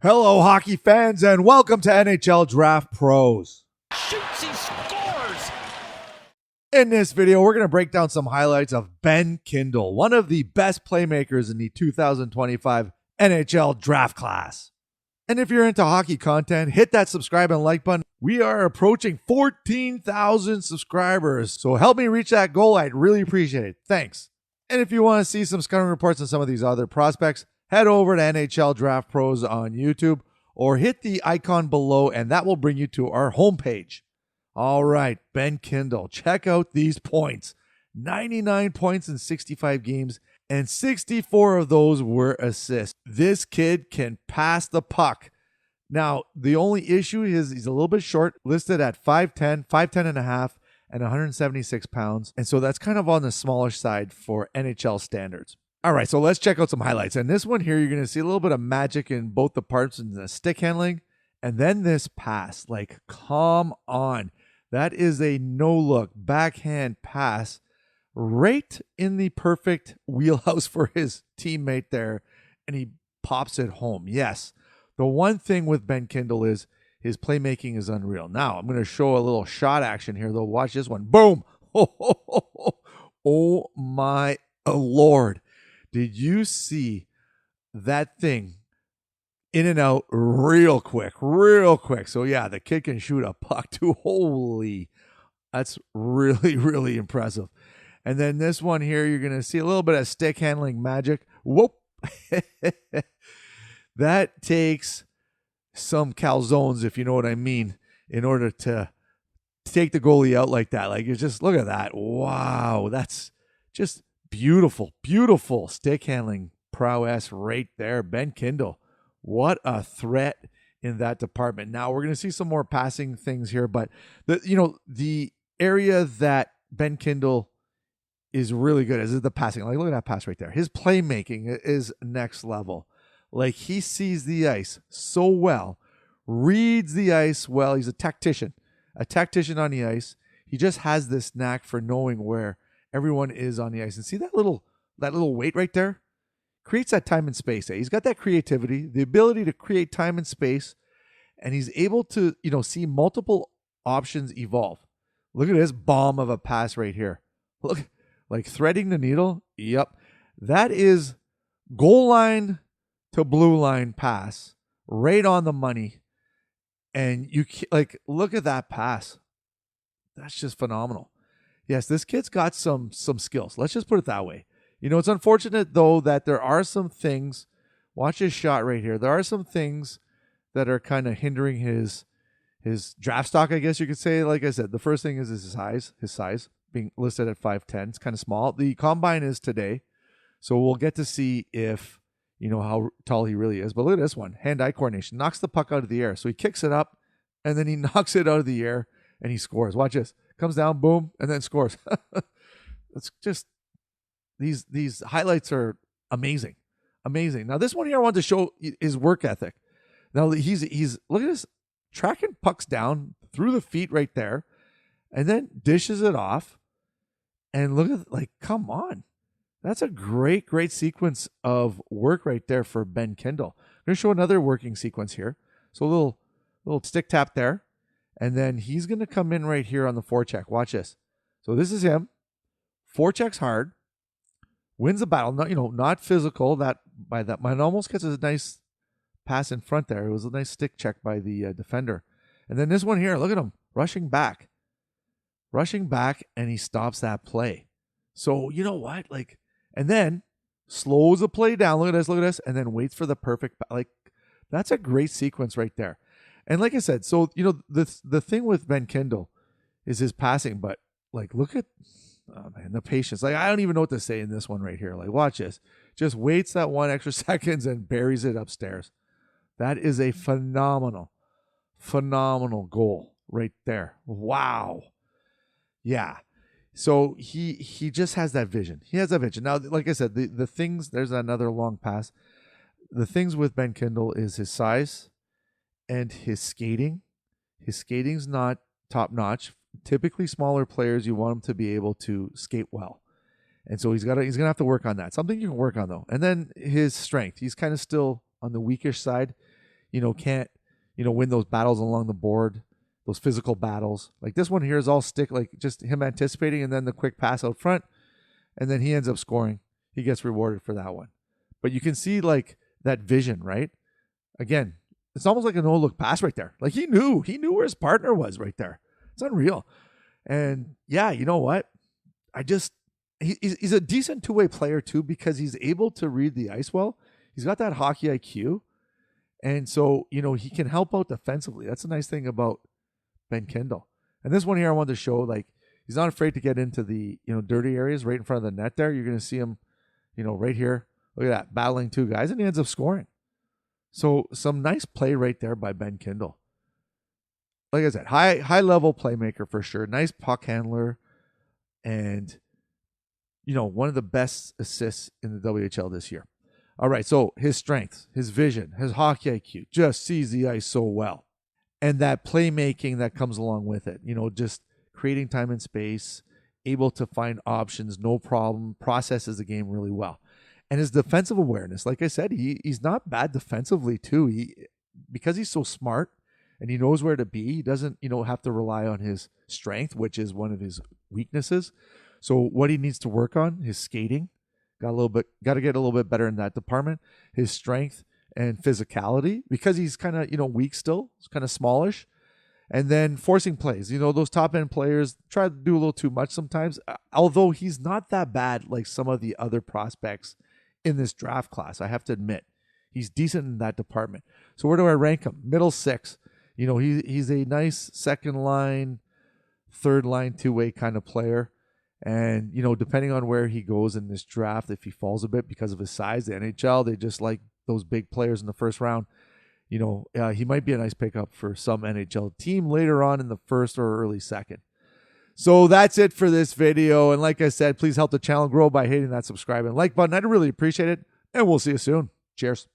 Hello, hockey fans, and welcome to NHL Draft Pros. Shoots, he scores! In this video, we're going to break down some highlights of Ben Kindel, one of the best playmakers in the 2025 NHL Draft class. And if you're into hockey content, hit that subscribe and like button. We are approaching 14,000 subscribers, so help me reach that goal. I'd really appreciate it. Thanks. And if you want to see some scouting reports on some of these other prospects, head over to NHL Draft Pros on YouTube or hit the icon below, and that will bring you to our homepage. All right, Ben Kindel, check out these points. 99 points in 65 games, and 64 of those were assists. This kid can pass the puck. Now, the only issue is he's a little bit short, listed at 5'10", 5'10 and a half, and 176 pounds. And so that's kind of on the smaller side for NHL standards. All right, so let's check out some highlights. And this one here, you're going to see a little bit of magic in both the parts in the stick handling and then this pass. Like, come on. That is a no-look backhand pass right in the perfect wheelhouse for his teammate there, and he pops it home. Yes, the one thing with Ben Kindel is his playmaking is unreal. Now, I'm going to show a little shot action here, though. Watch this one. Boom! Oh my Lord. Did you see that thing in and out real quick? So, yeah, the kid can shoot a puck too. Holy, that's really, really impressive. And then this one here, you're going to see a little bit of stick handling magic. Whoop. That takes some calzones, if you know what I mean, in order to take the goalie out like that. Like, you just look at that. Wow, that's just beautiful, beautiful stick handling prowess right there. Ben Kindel, what a threat in that department. Now we're going to see some more passing things here, but the area that Ben Kindel is really good is the passing. Like, look at that pass right there. His playmaking is next level. Like, he sees the ice so well, reads the ice well. He's a tactician on the ice. He just has this knack for knowing where everyone is on the ice. And see that little weight right there? Creates that time and space. He's got that creativity, the ability to create time and space, and he's able to, see multiple options evolve. Look at this bomb of a pass right here. Look, like threading the needle. Yep. That is goal line to blue line pass right on the money. And look at that pass. That's just phenomenal. Yes, this kid's got some skills. Let's just put it that way. It's unfortunate, though, that there are some things. Watch his shot right here. There are some things that are kind of hindering his draft stock, I guess you could say. Like I said, the first thing is his size being listed at 5'10". It's kind of small. The combine is today, so we'll get to see if, how tall he really is. But look at this one. Hand-eye coordination. Knocks the puck out of the air. So he kicks it up, and then he knocks it out of the air, and he scores. Watch this. Comes down, boom, and then scores. It's just, these highlights are amazing. Now, this one here I wanted to show his work ethic. Now, he's look at this, tracking pucks down through the feet right there, and then dishes it off. And look at, come on. That's a great sequence of work right there for Ben Kindel. I'm going to show another working sequence here. So a little stick tap there. And then he's going to come in right here on the forecheck. Watch this. So this is him. Forechecks hard. Wins the battle. Not physical. That man almost gets a nice pass in front there. It was a nice stick check by the defender. And then this one here, look at him rushing back, and he stops that play. So you know what? And then slows the play down. Look at this, and then waits for the perfect. That's a great sequence right there. And like I said, so the thing with Ben Kindel is his passing, but look at, oh man, the patience. I don't even know what to say in this one right here. Watch this. Just waits that 1 extra seconds and buries it upstairs. That is a phenomenal goal right there. Wow. Yeah. So he just has that vision. Now, like I said, the things, there's another long pass. The things with Ben Kindel is his size and his skating. His skating's not top notch. Typically smaller players, you want them to be able to skate well. And so he's gonna have to work on that. Something you can work on, though. And then his strength. He's kind of still on the weakish side. can't, win those battles along the board, those physical battles. Like this one here is all stick, like just him anticipating and then the quick pass out front, and then he ends up scoring. He gets rewarded for that one. But you can see like that vision, right? Again, it's almost like a no-look pass right there. Like he knew where his partner was right there. It's unreal. And yeah, you know what? He's a decent two-way player too, because he's able to read the ice well. He's got that hockey IQ. And so, he can help out defensively. That's a nice thing about Ben Kindel. And this one here I wanted to show, like, he's not afraid to get into the, dirty areas right in front of the net there. You're going to see him, right here. Look at that, battling two guys, and he ends up scoring. So some nice play right there by Ben Kindel. Like I said, high level playmaker for sure. Nice puck handler. And, one of the best assists in the WHL this year. All right, so his strengths, his vision, his hockey IQ, just sees the ice so well. And that playmaking that comes along with it, just creating time and space, able to find options, no problem, processes the game really well. And his defensive awareness, like I said, he's not bad defensively too. Because he's so smart and he knows where to be, he doesn't, have to rely on his strength, which is one of his weaknesses. So what he needs to work on, his skating, got to get a little bit better in that department. His strength and physicality, because he's kind of, weak still, he's kind of smallish. And then forcing plays, those top end players try to do a little too much sometimes, although he's not that bad like some of the other prospects in this draft class. I have to admit, he's decent in that department. So where do I rank him? Middle 6. He's a nice second line, third line, two-way kind of player. And, depending on where he goes in this draft, if he falls a bit because of his size, the NHL, they just like those big players in the first round. He might be a nice pickup for some NHL team later on in the first or early second. So that's it for this video. And like I said, please help the channel grow by hitting that subscribe and like button. I'd really appreciate it. And we'll see you soon. Cheers.